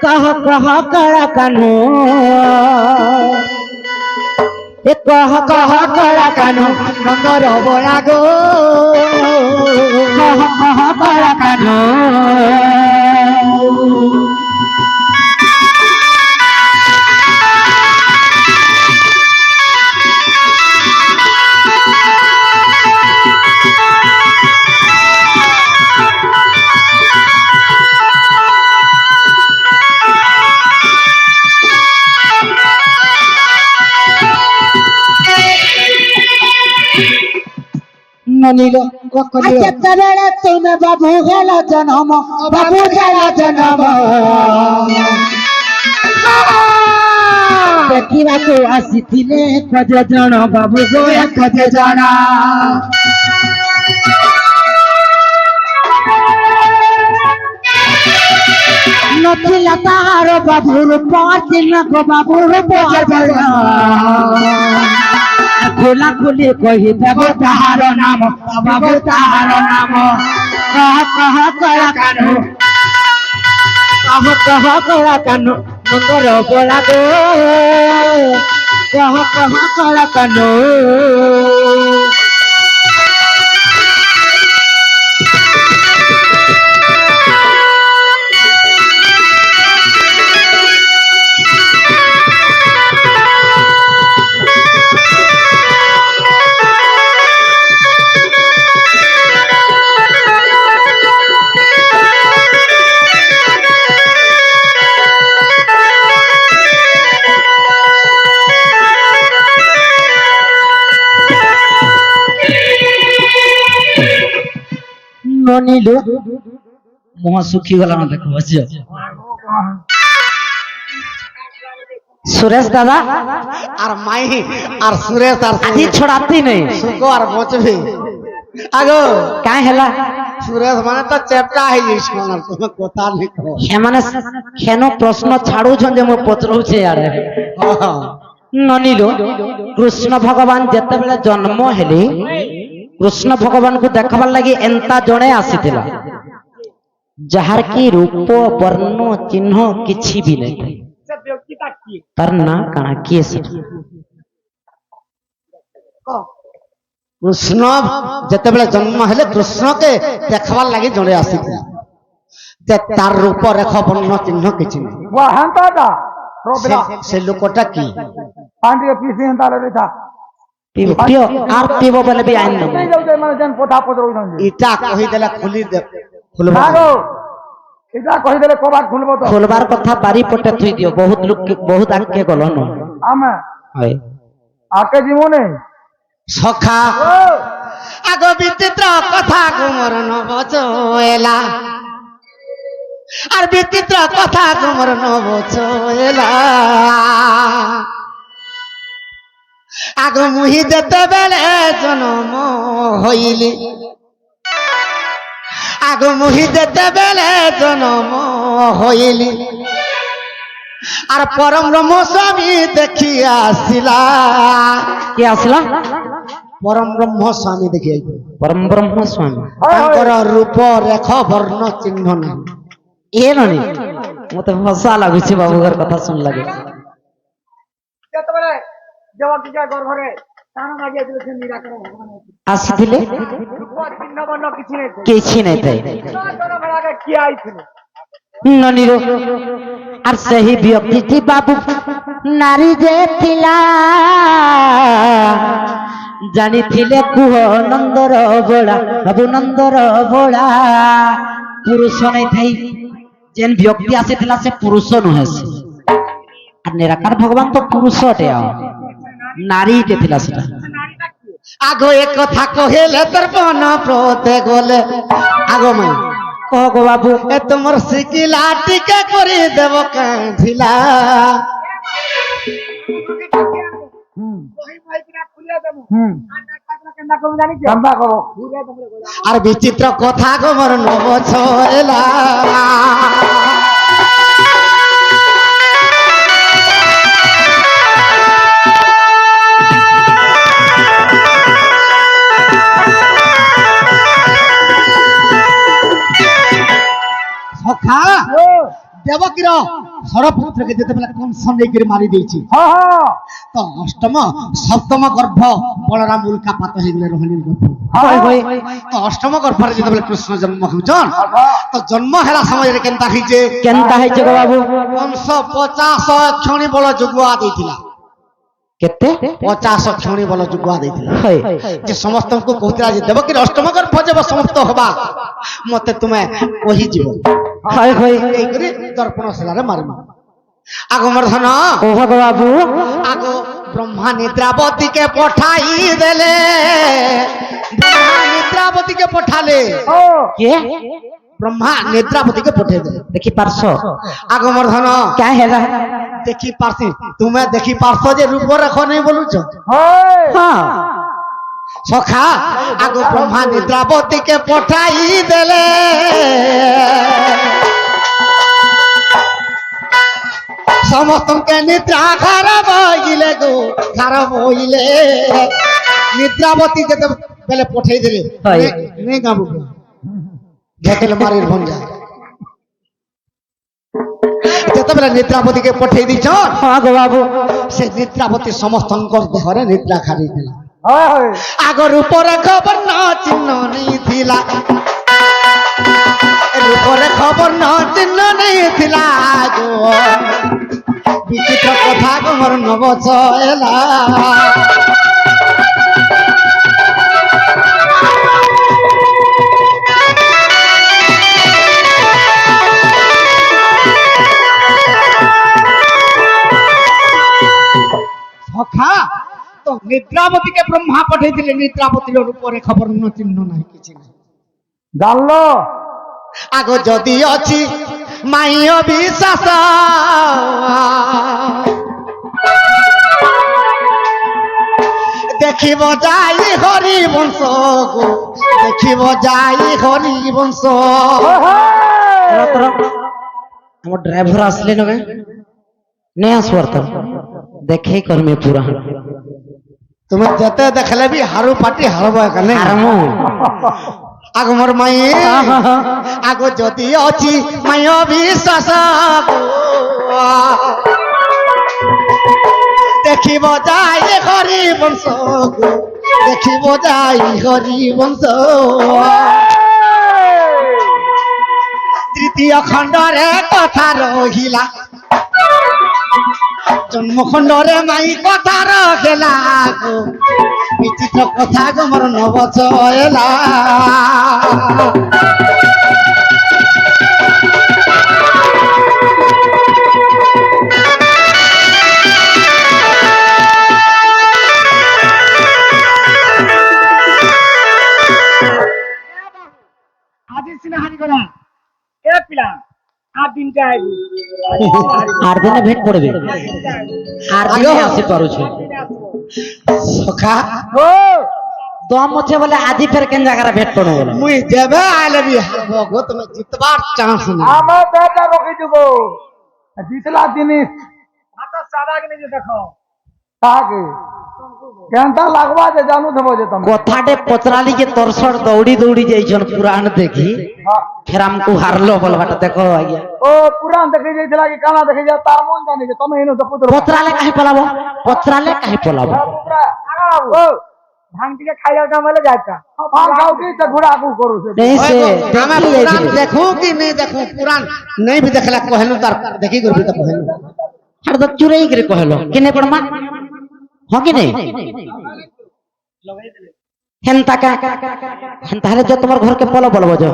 कह कह कड़ा कानू कह कह कड़ा कानू नंदर बोला गो कह कह कड़ा कानू तुम बाबू गेला जन्म बाबू गेला जन्म देखा को आसी खज जन बाबू गो खज जन नथिला तार बाबूर पाँच को बाबूर खोला खोली कही देव तार नाम बाबू तार नाम कह कह कड़ा कानू कह कह कड़ा कानू नंदर बोला गो कह कह कड़ा कानू नीलू मुह सुखी गला ना देखो बच्चे सुरेश दादा और माई और सुरेश और आदि छोड़ाती नहीं सुको और बचबे आगो काहे हला सुरेश माने तो चेपटा है इसको ना तुम्हें कोता नहीं कहो हे माने खेनो प्रश्न छाड़ू छन जे मो पचरौ छे यार ननीलो कृष्ण भगवान जते बेले जन्म हेले कृष्ण भगवान को देखबार लगी एंता जड़े आसी जार की रूप वर्ण चिन्ह किछि भी नहीं तार ना काना किए से कृष्ण जते बेले जन्म हेले कृष्ण के देखबार लगी जड़े आसी तार रूप रेख वर्ण चिन्ह किछि नहीं वो हंता था से लोकटा की आंटी के पीछे हंता ले था पियो आर पियो बोले भी आइन नहीं जाऊ माने जन पोथा पदरो नहीं इटा कहि देला खुली दे खुलबा भागो इटा कहि देले कोबार खुलबो तो खोलबार कथा बारी पटे थुई दियो बहुत लोग बहुत आके गलो न आमे हाय आके जीवो ने सखा आगो विचित्र कथा गुमर न बचोएला और विचित्र कथा गुमर न बचोएला आगो मुही देते बेले जन्म होइली आगो मुही देते बेले जन्म होइली और परम ब्रह्म स्वामी देखी आसिला के आसला परम ब्रह्म स्वामी देखी आई परम ब्रह्म स्वामी तांकर रूप रेख वर्ण चिन्ह नहीं ए ननी मते हंसा लागु छै बाबूगर कथा सुन लागे केतबेले जब की घर घरे ताना मागे दिले से निराकरण भगवान आसिथिले चिन्ह वर्ण किछि नै थे ताना मागे किया आइथिले ननीरो आर सही व्यक्ति थी बाबू नारी जे थिला जानी थिले कुह नंदर बोला बाबू नंदर बोला पुरुष नै थई जेन व्यक्ति आसिथिला से पुरुष नुहे से आर निराकार भगवान तो पुरुष अटे नारी के थिला सेटा आगो एक कथा कहेले दर्पण प्रोते गोले आगो मैं कह गो बाबू ए तुमर सिकिला टिके करी देव कांझिला আর বিচিত্র কথা গোমর নব ছয়লা সখা দেবকীর ଷড়ପୁତ୍ରকে ଯେତେବେଳେ କଂସ ନେଇକରି ମାରି ଦେଇଛି ହଁ ହଁ ତ ଅଷ୍ଟମ ସପ୍ତମ ଗର୍ଭ ବଳରାମ ଉଲ୍କାପାତ ହେଇଗଲେ ରୋହିଣୀ ଗର୍ଭ হয় হয় ତ ଅଷ୍ଟମ ଗର୍ଭରେ ଯେତେବେଳେ କୃଷ୍ଣ ଜନ୍ମ ହେଉଛନ୍ ତ ଜନ୍ମ ହେଲା ସମୟରେ କେନ୍ତା ହେଇଛେ কেনতা হয়েছে গো বাবু କଂସ 50 କ୍ଷଣି ବଳ ଯୁଗୁଆ ଦେଇଥିଲା কেতে 50 କ୍ଷଣି ବଳ ଯୁଗୁଆ ଦେଇଥିଲା হয় ଯେ ସମସ୍ତଙ୍କୁ କହୁଥିଲା ଯେ ଦେବକୀର ଅଷ୍ଟମ ଗର୍ଭ ଯେବେ ସମାପ୍ତ ହବା ମତେ ତୁମେ କହିଯିବ হয় হয় এইକରି ଦର୍ପଣ ଶିଳାରେ ମାରିବ ଆଗ ମର୍ଧନ ওহ গো বাবু আগ ব্রহ্মা নিদ্রাবতীকে পঠাই দেলে ব্রহ্মা নিদ্রাবতীকে পঠালে ও কে ব্রহ্মা নিদ্রাবতীকে পঠাই দেলে দেখি পারছ আগ মর্ধন কে হেলা দেখি পারছি তুমি দেখি পারছ যে রূপরেখ নেই বলুছ হয় হ্যাঁ সখা আগ ব্রহ্মা নিদ্রাবতীকে পঠাই দেলে সমস্তকে নিদ্রা খারাপ হইলে গো খারাপ হইলে নিদ্রাবতী যেতে বেলে পঠাই দিলে হয়। নেই গাবু ঘেটেলে মারির ভঞ্জা যেতেবেলে নিদ্রাবতীকে পঠাই দিছ হ্যাঁ গো বাবু সে নিদ্রাবতী সমস্তঙ্কর দেহরে নিদ্রা খারি দিলা হয় হয় আগর উপরে খবর না চিহ্ন নেই থিলা উপরে খবর না চিহ্ন নেই থিলা গো বিচিত্র কথা গমর নবচলা সখা তো নিদ্রাবতীকে ব্রহ্মা পঠাইছিলে নিদ্রাবতীর উপরে খবর ন চিহ্ন নাই কিছু নাই জানলো আগ যদি অছি মাইয় বিশ্বাস দেখিব যাই হরি বংশ গো দেখিব যাই হরি বংশ আমার ড্রাইভার আসলে নবে নেই আসবার তো দেখেই করমে পুরা তুমি যেতে দেখলে বি হারু পাটি হারব এখানে আরামো আগ মোর মাই আগ যদি অছি মাইয় বিশ্বাস গো দেখিব যাই হরি বংশ গো দেখিব যাই হরি বংশ তৃতীয় খণ্ডরে কথা রহিলা জন্ম খণ্ডরে মাই কথা রহিলা গো বিচিত্র কথা গো মোর নবচলা আজি সিনাহানি করা এ পিলা আর দিনটা আইবি আর দিনে ভেট পড়বে আর দিনে আসি পারুছে সখা ও দম আছে বলে আজি ফের কেন জায়গায় ভেট পড়ো বলে মুই যেবে আইলে বি হারব গো তুমি জিতবার চান্স নেই আমার বেটা রকি দিব জিতলা জিনিস হাতে সাদা কিনে যে দেখো তাকে কেনটা লাগবা যে জানু দেবো যে তুমি কথাটে পচরালি যে তরসর দৌড়ি দৌড়ি যাইছন পুরাণ দেখি ফের আমকু হারলো বলবাটা দেখো আজ্ঞা ও পুরান দেখে যাইছিলা কি কানা দেখে যা তার মন জানি যে তুমি এনো দেখো পচরালে কাহি পলাবো পচরালে কাহি পলাবো ও ভাঙ থেকে খাইয়া কামালে যাইতা ভাঙ খাও কি তে ঘোড়া আগু করু नहीं से আমি देखी পুরাণ जाइछे দেখু কি नहीं देखू पुराण नहीं भी देखला कहनु तार देखी करबी त कहनु हर तो चुराई करे कहलो किने पड़मा हो कि नहीं हेंता का हेंता हले जो तुम्हार घर के पलो बोलबो जो